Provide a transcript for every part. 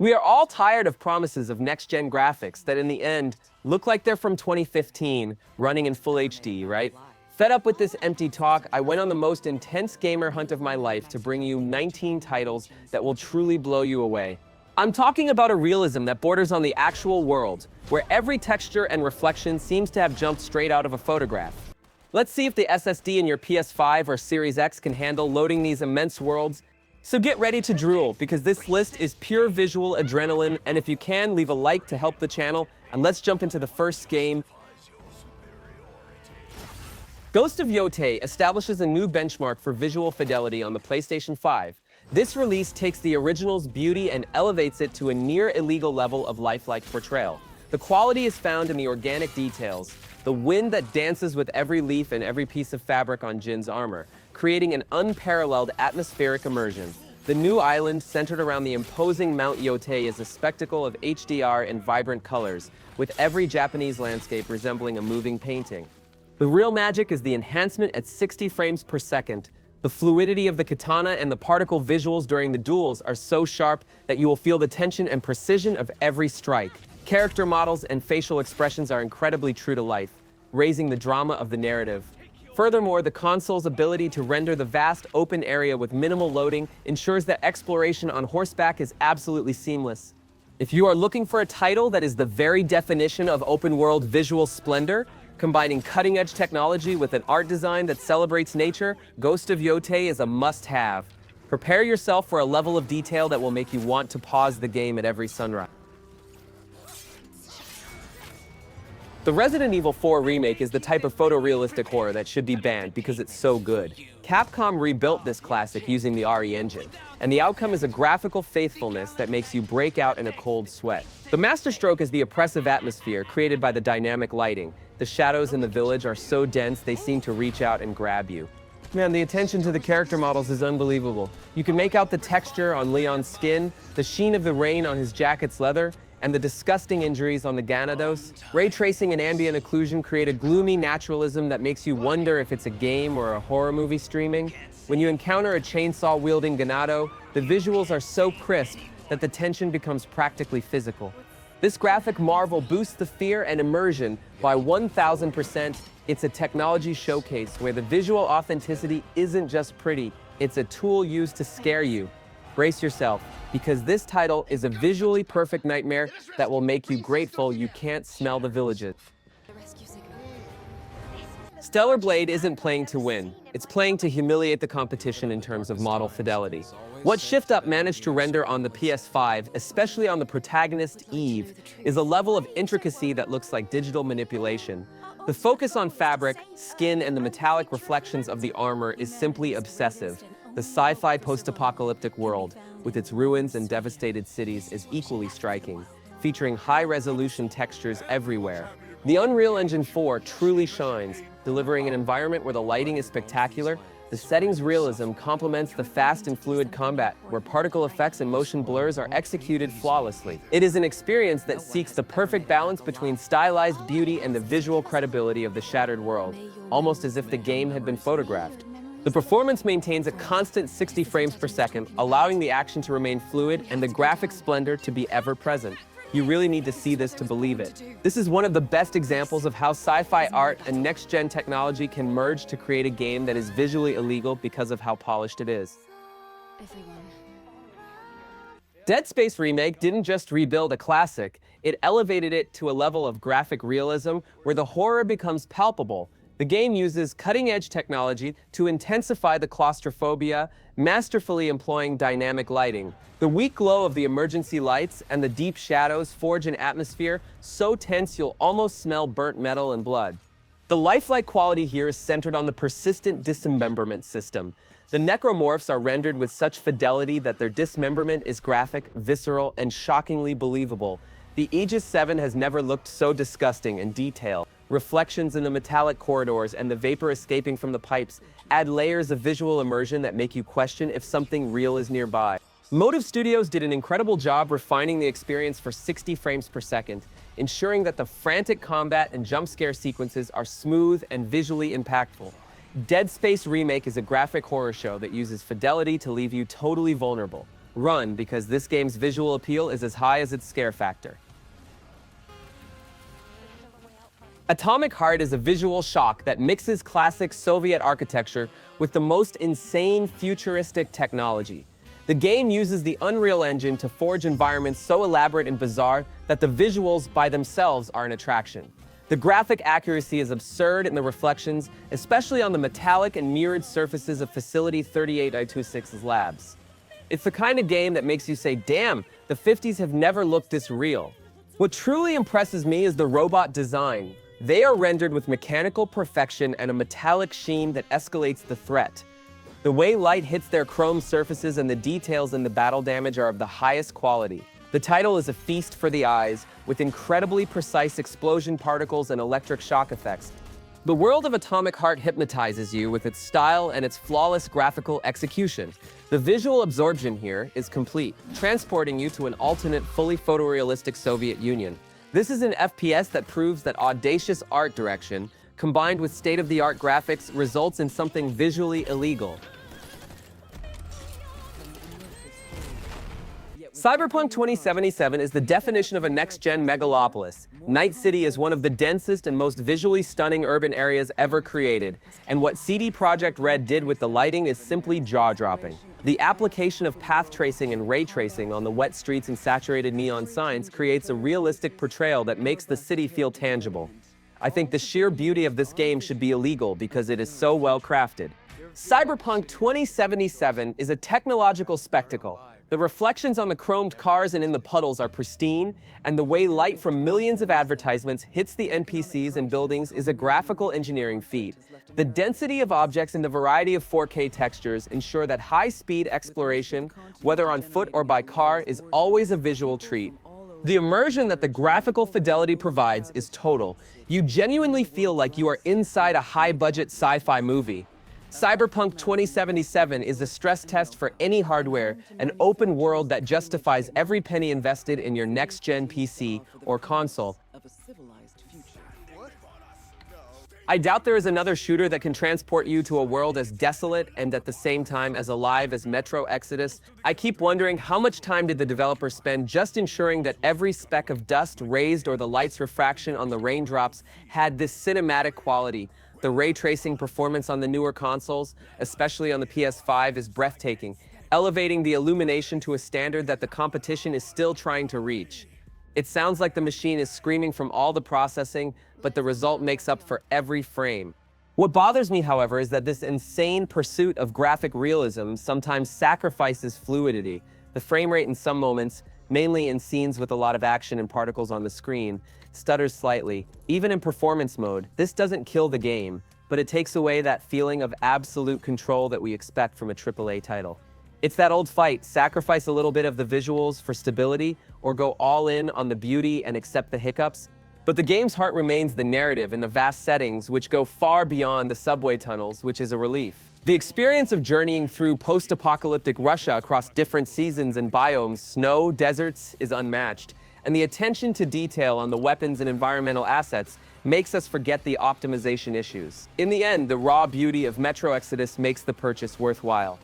We are all tired of promises of next-gen graphics that in the end look like they're from 2015, running in full HD, right? Fed up with this empty talk, I went on the most intense gamer hunt of my life to bring you 19 titles that will truly blow you away. I'm talking about a realism that borders on the actual world, where every texture and reflection seems to have jumped straight out of a photograph. Let's see if the SSD in your PS5 or Series X can handle loading these immense worlds. So get ready to drool, because this list is pure visual adrenaline, and if you can, leave a like to help the channel, and let's jump into the first game. Ghost of YOTEI establishes a new benchmark for visual fidelity on the PlayStation 5. This release takes the original's beauty and elevates it to a near-illegal level of lifelike portrayal. The quality is found in the organic details, the wind that dances with every leaf and every piece of fabric on Jin's armor, creating an unparalleled atmospheric immersion. The new island, centered around the imposing Mount YOTEI, is a spectacle of HDR and vibrant colors, with every Japanese landscape resembling a moving painting. The real magic is the enhancement at 60 frames per second. The fluidity of the katana and the particle visuals during the duels are so sharp that you will feel the tension and precision of every strike. Character models and facial expressions are incredibly true to life, raising the drama of the narrative. Furthermore, the console's ability to render the vast open area with minimal loading ensures that exploration on horseback is absolutely seamless. If you are looking for a title that is the very definition of open-world visual splendor, combining cutting-edge technology with an art design that celebrates nature, Ghost of YOTEI is a must-have. Prepare yourself for a level of detail that will make you want to pause the game at every sunrise. The Resident Evil 4 remake is the type of photorealistic horror that should be banned because it's so good. Capcom rebuilt this classic using the RE engine, and the outcome is a graphical faithfulness that makes you break out in a cold sweat. The masterstroke is the oppressive atmosphere created by the dynamic lighting. The shadows in the village are so dense they seem to reach out and grab you. Man, the attention to the character models is unbelievable. You can make out the texture on Leon's skin, the sheen of the rain on his jacket's leather, and the disgusting injuries on the Ganados. Ray tracing and ambient occlusion create a gloomy naturalism that makes you wonder if it's a game or a horror movie streaming. When you encounter a chainsaw-wielding Ganado, the visuals are so crisp that the tension becomes practically physical. This graphic marvel boosts the fear and immersion by 1000%. It's a technology showcase where the visual authenticity isn't just pretty, it's a tool used to scare you. Brace yourself, because this title is a visually perfect nightmare that will make you grateful you can't smell the villages. Stellar Blade isn't playing to win, it's playing to humiliate the competition in terms of model fidelity. What Shift Up managed to render on the PS5, especially on the protagonist Eve, is a level of intricacy that looks like digital manipulation. The focus on fabric, skin, and the metallic reflections of the armor is simply obsessive. The sci-fi post-apocalyptic world, with its ruins and devastated cities, is equally striking, featuring high-resolution textures everywhere. The Unreal Engine 4 truly shines, delivering an environment where the lighting is spectacular. The setting's realism complements the fast and fluid combat, where particle effects and motion blurs are executed flawlessly. It is an experience that seeks the perfect balance between stylized beauty and the visual credibility of the shattered world, almost as if the game had been photographed. The performance maintains a constant 60 frames per second, allowing the action to remain fluid and the graphic splendor to be ever present. You really need to see this to believe it. This is one of the best examples of how sci-fi art and next-gen technology can merge to create a game that is visually illegal because of how polished it is. Dead Space Remake didn't just rebuild a classic, it elevated it to a level of graphic realism where the horror becomes palpable. The game uses cutting-edge technology to intensify the claustrophobia, masterfully employing dynamic lighting. The weak glow of the emergency lights and the deep shadows forge an atmosphere so tense you'll almost smell burnt metal and blood. The lifelike quality here is centered on the persistent dismemberment system. The necromorphs are rendered with such fidelity that their dismemberment is graphic, visceral, and shockingly believable. The Aegis 7 has never looked so disgusting and detailed. Reflections in the metallic corridors and the vapor escaping from the pipes add layers of visual immersion that make you question if something real is nearby. Motive Studios did an incredible job refining the experience for 60 frames per second, ensuring that the frantic combat and jump scare sequences are smooth and visually impactful. Dead Space Remake is a graphic horror show that uses fidelity to leave you totally vulnerable. run because this game's visual appeal is as high as its scare factor. Atomic Heart is a visual shock that mixes classic Soviet architecture with the most insane futuristic technology. The game uses the Unreal Engine to forge environments so elaborate and bizarre that the visuals by themselves are an attraction. The graphic accuracy is absurd in the reflections, especially on the metallic and mirrored surfaces of Facility 38I26's labs. It's the kind of game that makes you say, damn, the 50s have never looked this real. What truly impresses me is the robot design. They are rendered with mechanical perfection and a metallic sheen that escalates the threat. The way light hits their chrome surfaces and the details in the battle damage are of the highest quality. The title is a feast for the eyes, with incredibly precise explosion particles and electric shock effects. The world of Atomic Heart hypnotizes you with its style and its flawless graphical execution. The visual absorption here is complete, transporting you to an alternate, fully photorealistic Soviet Union. This is an FPS that proves that audacious art direction, combined with state-of-the-art graphics, results in something visually illegal. Cyberpunk 2077 is the definition of a next-gen megalopolis. Night City is one of the densest and most visually stunning urban areas ever created, and what CD Projekt Red did with the lighting is simply jaw-dropping. The application of path tracing and ray tracing on the wet streets and saturated neon signs creates a realistic portrayal that makes the city feel tangible. I think the sheer beauty of this game should be illegal because it is so well crafted. Cyberpunk 2077 is a technological spectacle. The reflections on the chromed cars and in the puddles are pristine, and the way light from millions of advertisements hits the NPCs and buildings is a graphical engineering feat. The density of objects and the variety of 4K textures ensure that high-speed exploration, whether on foot or by car, is always a visual treat. The immersion that the graphical fidelity provides is total. You genuinely feel like you are inside a high-budget sci-fi movie. Cyberpunk 2077 is a stress test for any hardware, an open world that justifies every penny invested in your next-gen PC or console. I doubt there is another shooter that can transport you to a world as desolate and at the same time as alive as Metro Exodus. I keep wondering, how much time did the developers spend just ensuring that every speck of dust raised or the light's refraction on the raindrops had this cinematic quality? The ray tracing performance on the newer consoles, especially on the PS5, is breathtaking, elevating the illumination to a standard that the competition is still trying to reach. It sounds like the machine is screaming from all the processing, but the result makes up for every frame. What bothers me, however, is that this insane pursuit of graphic realism sometimes sacrifices fluidity. The frame rate in some moments, mainly in scenes with a lot of action and particles on the screen, stutters slightly. Even in performance mode, this doesn't kill the game, but it takes away that feeling of absolute control that we expect from a AAA title. It's that old fight: sacrifice a little bit of the visuals for stability, or go all in on the beauty and accept the hiccups. But the game's heart remains the narrative and the vast settings, which go far beyond the subway tunnels, which is a relief. The experience of journeying through post-apocalyptic Russia across different seasons and biomes, snow, deserts, is unmatched. And the attention to detail on the weapons and environmental assets makes us forget the optimization issues. In the end, the raw beauty of Metro Exodus makes the purchase worthwhile.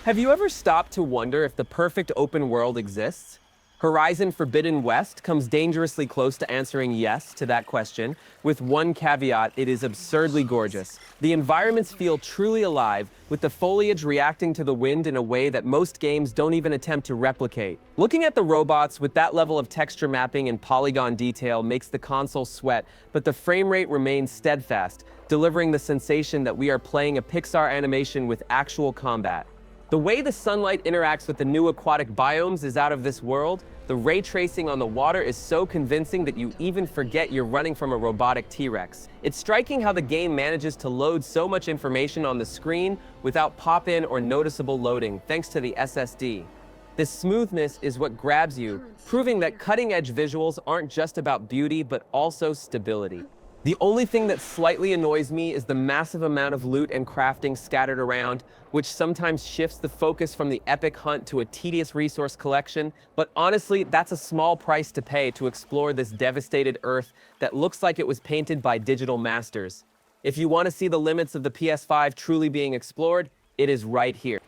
Have you ever stopped to wonder if the perfect open world exists? Horizon Forbidden West comes dangerously close to answering yes to that question, with one caveat: it is absurdly gorgeous. The environments feel truly alive, with the foliage reacting to the wind in a way that most games don't even attempt to replicate. Looking at the robots with that level of texture mapping and polygon detail makes the console sweat, but the frame rate remains steadfast, delivering the sensation that we are playing a Pixar animation with actual combat. The way the sunlight interacts with the new aquatic biomes is out of this world. The ray tracing on the water is so convincing that you even forget you're running from a robotic T-Rex. It's striking how the game manages to load so much information on the screen without pop-in or noticeable loading, thanks to the SSD. This smoothness is what grabs you, proving that cutting-edge visuals aren't just about beauty, but also stability. The only thing that slightly annoys me is the massive amount of loot and crafting scattered around, which sometimes shifts the focus from the epic hunt to a tedious resource collection. But honestly, that's a small price to pay to explore this devastated Earth that looks like it was painted by digital masters. If you want to see the limits of the PS5 truly being explored, it is right here.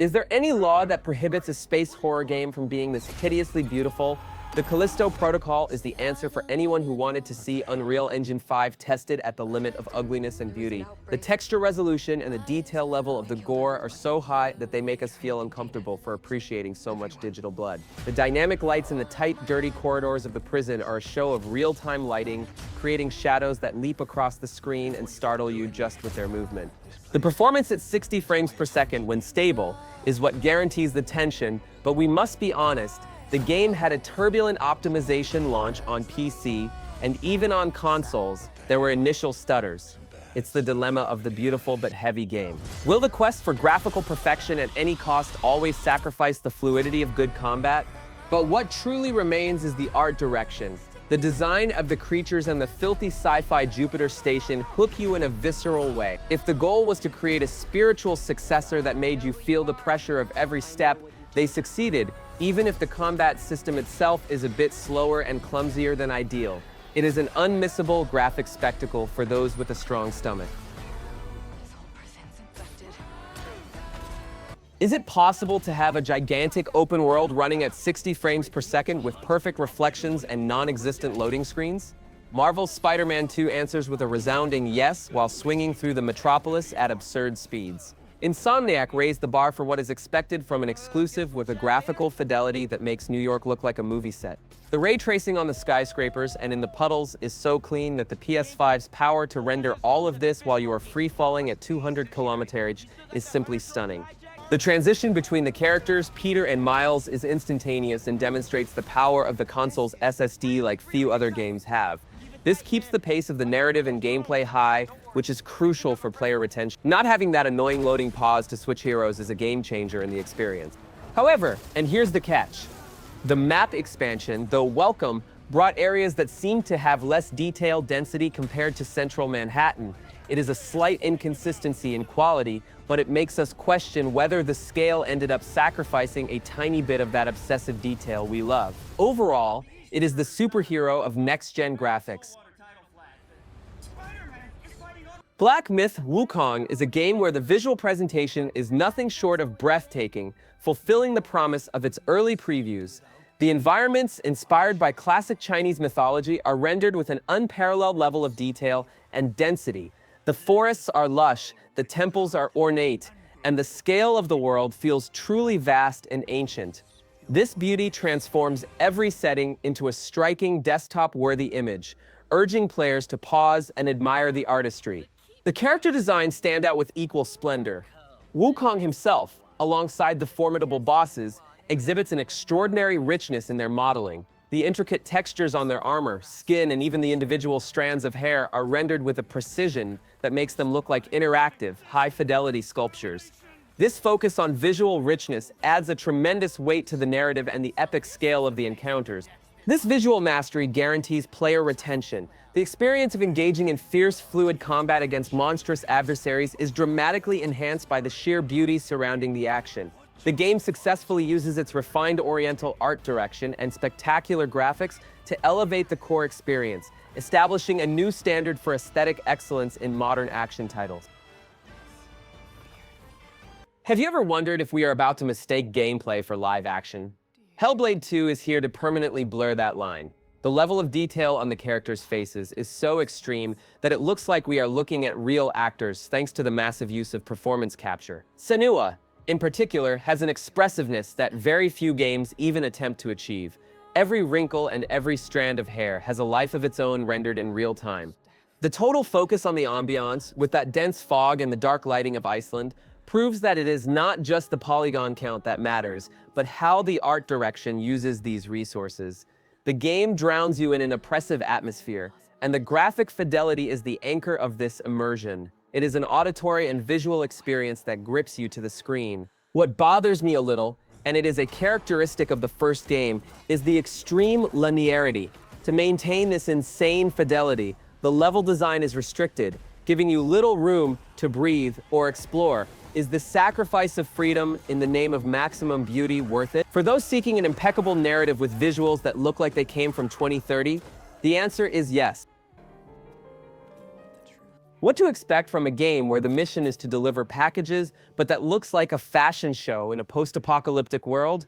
Is there any law that prohibits a space horror game from being this hideously beautiful? The Callisto Protocol is the answer for anyone who wanted to see Unreal Engine 5 tested at the limit of ugliness and beauty. The texture resolution and the detail level of the gore are so high that they make us feel uncomfortable for appreciating so much digital blood. The dynamic lights in the tight, dirty corridors of the prison are a show of real-time lighting, creating shadows that leap across the screen and startle you just with their movement. The performance at 60 frames per second when stable is what guarantees the tension, but we must be honest, the game had a turbulent optimization launch on PC, and even on consoles, there were initial stutters. It's the dilemma of the beautiful but heavy game. Will the quest for graphical perfection at any cost always sacrifice the fluidity of good combat? But what truly remains is the art direction. The design of the creatures and the filthy sci-fi Jupiter station hook you in a visceral way. If the goal was to create a spiritual successor that made you feel the pressure of every step, they succeeded, even if the combat system itself is a bit slower and clumsier than ideal. It is an unmissable graphic spectacle for those with a strong stomach. Is it possible to have a gigantic open world running at 60 frames per second with perfect reflections and non-existent loading screens? Marvel's Spider-Man 2 answers with a resounding yes while swinging through the metropolis at absurd speeds. Insomniac raised the bar for what is expected from an exclusive with a graphical fidelity that makes New York look like a movie set. The ray tracing on the skyscrapers and in the puddles is so clean that the PS5's power to render all of this while you are free-falling at 200 km/h is simply stunning. The transition between the characters, Peter and Miles, is instantaneous and demonstrates the power of the console's SSD like few other games have. This keeps the pace of the narrative and gameplay high, which is crucial for player retention. Not having that annoying loading pause to switch heroes is a game changer in the experience. However, and here's the catch, the map expansion, though welcome, brought areas that seem to have less detail density compared to central Manhattan. It is a slight inconsistency in quality, but it makes us question whether the scale ended up sacrificing a tiny bit of that obsessive detail we love. Overall, it is the superhero of next-gen graphics. Black Myth: Wukong is a game where the visual presentation is nothing short of breathtaking, fulfilling the promise of its early previews. The environments, inspired by classic Chinese mythology, are rendered with an unparalleled level of detail and density. The forests are lush, the temples are ornate, and the scale of the world feels truly vast and ancient. This beauty transforms every setting into a striking desktop-worthy image, urging players to pause and admire the artistry. The character designs stand out with equal splendor. Wukong himself, alongside the formidable bosses, exhibits an extraordinary richness in their modeling. The intricate textures on their armor, skin, and even the individual strands of hair are rendered with a precision that makes them look like interactive, high-fidelity sculptures. This focus on visual richness adds a tremendous weight to the narrative and the epic scale of the encounters. This visual mastery guarantees player retention. The experience of engaging in fierce, fluid combat against monstrous adversaries is dramatically enhanced by the sheer beauty surrounding the action. The game successfully uses its refined Oriental art direction and spectacular graphics to elevate the core experience, establishing a new standard for aesthetic excellence in modern action titles. Have you ever wondered if we are about to mistake gameplay for live action? Hellblade 2 is here to permanently blur that line. The level of detail on the characters' faces is so extreme that it looks like we are looking at real actors thanks to the massive use of performance capture. Senua, in particular, has an expressiveness that very few games even attempt to achieve. Every wrinkle and every strand of hair has a life of its own rendered in real time. The total focus on the ambiance, with that dense fog and the dark lighting of Iceland, proves that it is not just the polygon count that matters, but how the art direction uses these resources. The game drowns you in an oppressive atmosphere, and the graphic fidelity is the anchor of this immersion. It is an auditory and visual experience that grips you to the screen. What bothers me a little, and it is a characteristic of the first game, is the extreme linearity. To maintain this insane fidelity, the level design is restricted, giving you little room to breathe or explore. Is the sacrifice of freedom in the name of maximum beauty worth it? For those seeking an impeccable narrative with visuals that look like they came from 2030, the answer is yes. What to expect from a game where the mission is to deliver packages, but that looks like a fashion show in a post-apocalyptic world?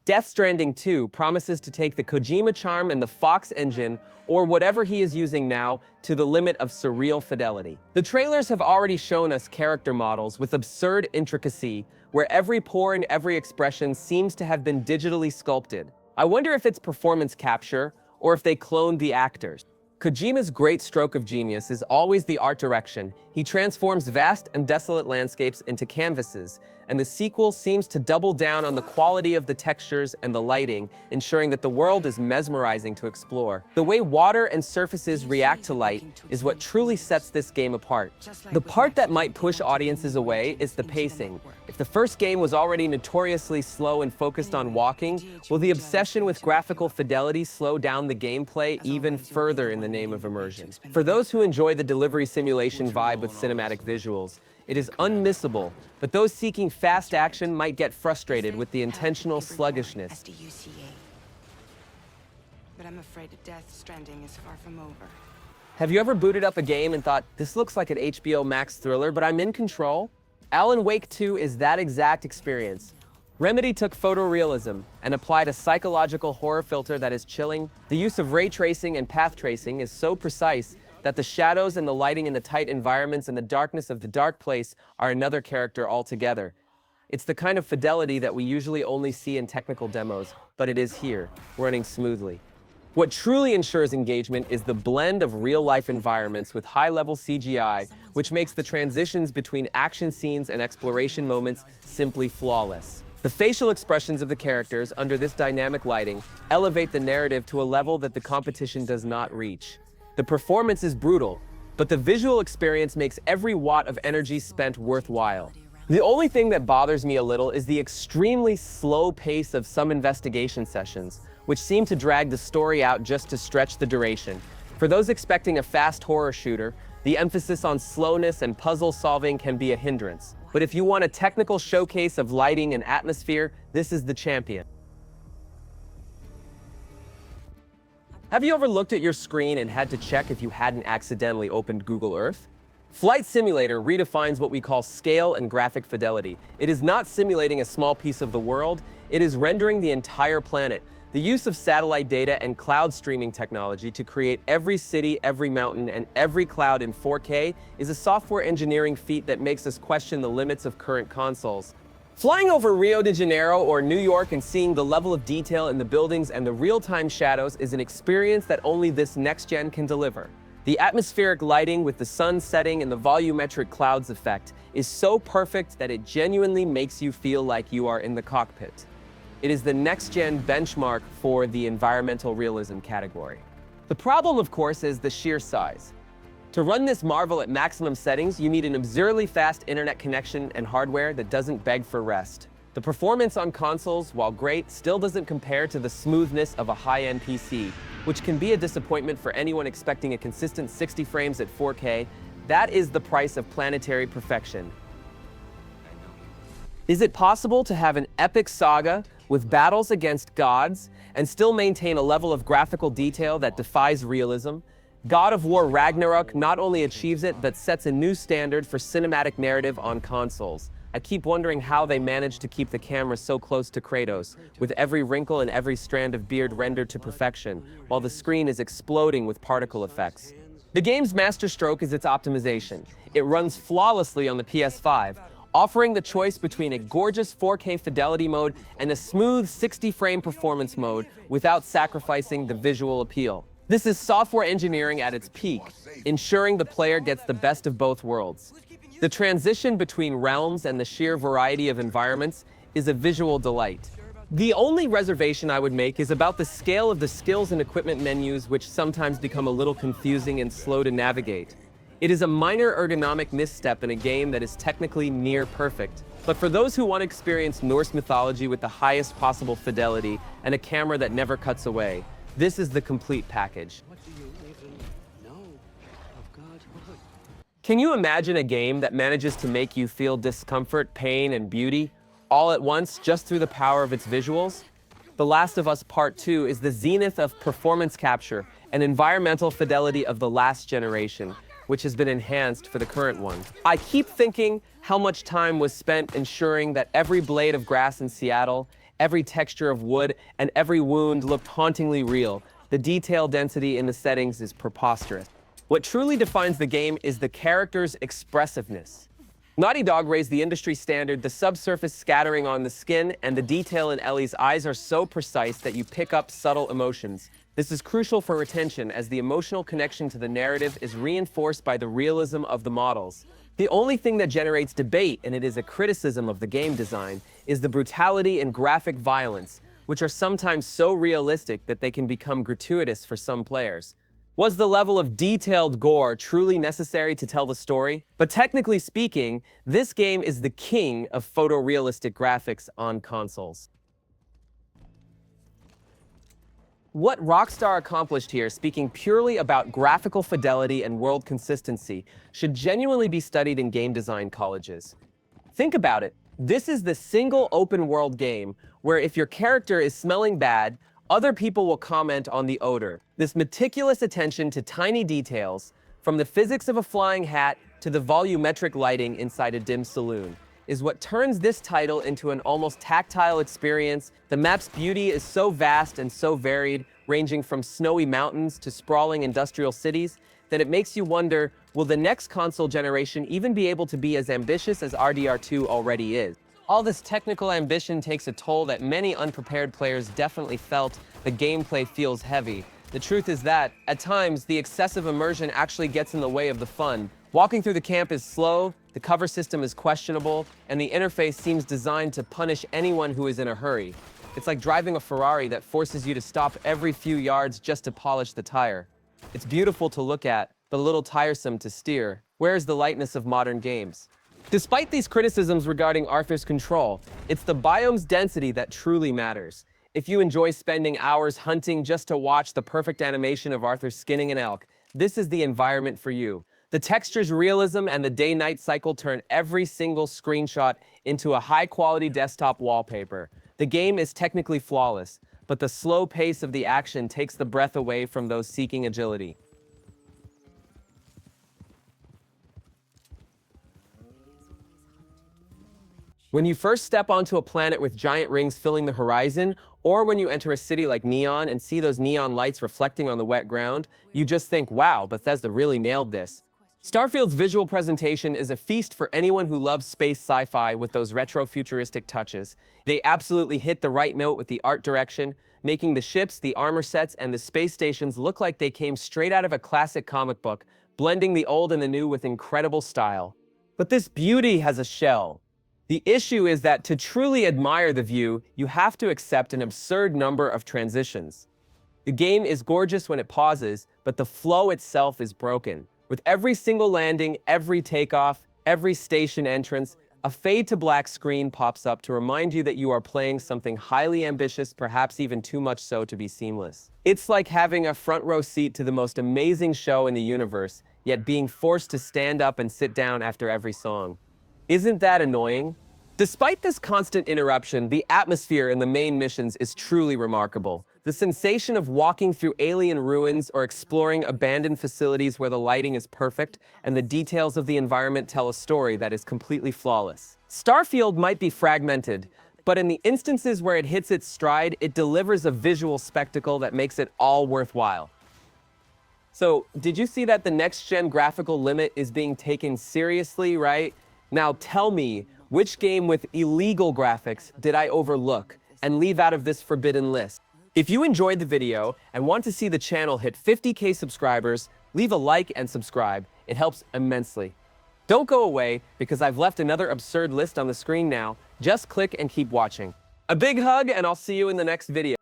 Death Stranding 2 promises to take the Kojima charm and the Fox engine, or whatever he is using now, to the limit of surreal fidelity. The trailers have already shown us character models with absurd intricacy, where every pore and every expression seems to have been digitally sculpted. I wonder if it's performance capture, or if they cloned the actors. Kojima's great stroke of genius is always the art direction. He transforms vast and desolate landscapes into canvases, and the sequel seems to double down on the quality of the textures and the lighting, ensuring that the world is mesmerizing to explore. The way water and surfaces react to light is what truly sets this game apart. The part that might push audiences away is the pacing. If the first game was already notoriously slow and focused on walking, will the obsession with graphical fidelity slow down the gameplay even further in the name of immersion? For those who enjoy the delivery simulation vibe with cinematic visuals, it is unmissable, but those seeking fast action might get frustrated with the intentional sluggishness. But I'm afraid Death Stranding is far from over. Have you ever booted up a game and thought, this looks like an HBO Max thriller, but I'm in control? Alan Wake 2 is that exact experience. Remedy took photorealism and applied a psychological horror filter that is chilling. The use of ray tracing and path tracing is so precise that the shadows and the lighting in the tight environments and the darkness of the dark place are another character altogether. It's the kind of fidelity that we usually only see in technical demos, but it is here, running smoothly. What truly ensures engagement is the blend of real-life environments with high-level CGI, which makes the transitions between action scenes and exploration moments simply flawless. The facial expressions of the characters under this dynamic lighting elevate the narrative to a level that the competition does not reach. The performance is brutal, but the visual experience makes every watt of energy spent worthwhile. The only thing that bothers me a little is the extremely slow pace of some investigation sessions, which seem to drag the story out just to stretch the duration. For those expecting a fast horror shooter, the emphasis on slowness and puzzle solving can be a hindrance. But if you want a technical showcase of lighting and atmosphere, this is the champion. Have you ever looked at your screen and had to check if you hadn't accidentally opened Google Earth? Flight Simulator redefines what we call scale and graphic fidelity. It is not simulating a small piece of the world, it is rendering the entire planet. The use of satellite data and cloud streaming technology to create every city, every mountain, and every cloud in 4K is a software engineering feat that makes us question the limits of current consoles. Flying over Rio de Janeiro or New York and seeing the level of detail in the buildings and the real-time shadows is an experience that only this next-gen can deliver. The atmospheric lighting with the sun setting and the volumetric clouds effect is so perfect that it genuinely makes you feel like you are in the cockpit. It is the next-gen benchmark for the environmental realism category. The problem, of course, is the sheer size. To run this marvel at maximum settings, you need an absurdly fast internet connection and hardware that doesn't beg for rest. The performance on consoles, while great, still doesn't compare to the smoothness of a high-end PC, which can be a disappointment for anyone expecting a consistent 60 frames at 4K. That is the price of planetary perfection. Is it possible to have an epic saga with battles against gods and still maintain a level of graphical detail that defies realism? God of War Ragnarök not only achieves it, but sets a new standard for cinematic narrative on consoles. I keep wondering how they managed to keep the camera so close to Kratos, with every wrinkle and every strand of beard rendered to perfection, while the screen is exploding with particle effects. The game's masterstroke is its optimization. It runs flawlessly on the PS5, offering the choice between a gorgeous 4K fidelity mode and a smooth 60-frame performance mode without sacrificing the visual appeal. This is software engineering at its peak, ensuring the player gets the best of both worlds. The transition between realms and the sheer variety of environments is a visual delight. The only reservation I would make is about the scale of the skills and equipment menus, which sometimes become a little confusing and slow to navigate. It is a minor ergonomic misstep in a game that is technically near perfect. But for those who want to experience Norse mythology with the highest possible fidelity and a camera that never cuts away, this is the complete package. What do you even know of God's word? Can you imagine a game that manages to make you feel discomfort, pain, and beauty all at once just through the power of its visuals? The Last of Us Part 2 is the zenith of performance capture and environmental fidelity of the last generation, which has been enhanced for the current one. I keep thinking how much time was spent ensuring that every blade of grass in Seattle, every texture of wood, and every wound looked hauntingly real. The detail density in the settings is preposterous. What truly defines the game is the character's expressiveness. Naughty Dog raised the industry standard. The subsurface scattering on the skin and the detail in Ellie's eyes are so precise that you pick up subtle emotions. This is crucial for retention, as the emotional connection to the narrative is reinforced by the realism of the models. The only thing that generates debate, and it is a criticism of the game design, is the brutality and graphic violence, which are sometimes so realistic that they can become gratuitous for some players. Was the level of detailed gore truly necessary to tell the story? But technically speaking, this game is the king of photorealistic graphics on consoles. What Rockstar accomplished here, speaking purely about graphical fidelity and world consistency, should genuinely be studied in game design colleges. Think about it. This is the single open-world game where if your character is smelling bad, other people will comment on the odor. This meticulous attention to tiny details, from the physics of a flying hat to the volumetric lighting inside a dim saloon, is what turns this title into an almost tactile experience. The map's beauty is so vast and so varied, ranging from snowy mountains to sprawling industrial cities, that it makes you wonder, will the next console generation even be able to be as ambitious as RDR2 already is? All this technical ambition takes a toll that many unprepared players definitely felt. The gameplay feels heavy. The truth is that, at times, the excessive immersion actually gets in the way of the fun. Walking through the camp is slow, the cover system is questionable, and the interface seems designed to punish anyone who is in a hurry. It's like driving a Ferrari that forces you to stop every few yards just to polish the tire. It's beautiful to look at, but a little tiresome to steer. Where is the lightness of modern games? Despite these criticisms regarding Arthur's control, it's the biome's density that truly matters. If you enjoy spending hours hunting just to watch the perfect animation of Arthur skinning an elk, this is the environment for you. The texture's realism and the day-night cycle turn every single screenshot into a high-quality desktop wallpaper. The game is technically flawless, but the slow pace of the action takes the breath away from those seeking agility. When you first step onto a planet with giant rings filling the horizon, or when you enter a city like Neon and see those neon lights reflecting on the wet ground, you just think, wow, Bethesda really nailed this. Starfield's visual presentation is a feast for anyone who loves space sci-fi with those retro-futuristic touches. They absolutely hit the right note with the art direction, making the ships, the armor sets, and the space stations look like they came straight out of a classic comic book, blending the old and the new with incredible style. But this beauty has a shell. The issue is that to truly admire the view, you have to accept an absurd number of transitions. The game is gorgeous when it pauses, but the flow itself is broken. With every single landing, every takeoff, every station entrance, a fade to black screen pops up to remind you that you are playing something highly ambitious, perhaps even too much so to be seamless. It's like having a front row seat to the most amazing show in the universe, yet being forced to stand up and sit down after every song. Isn't that annoying? Despite this constant interruption, the atmosphere in the main missions is truly remarkable. The sensation of walking through alien ruins or exploring abandoned facilities where the lighting is perfect and the details of the environment tell a story that is completely flawless. Starfield might be fragmented, but in the instances where it hits its stride, it delivers a visual spectacle that makes it all worthwhile. So, did you see that the next-gen graphical limit is being taken seriously, right? Now tell me, which game with illegal graphics did I overlook and leave out of this forbidden list? If you enjoyed the video and want to see the channel hit 50K subscribers, leave a like and subscribe. It helps immensely. Don't go away, because I've left another absurd list on the screen now. Just click and keep watching. A big hug, and I'll see you in the next video.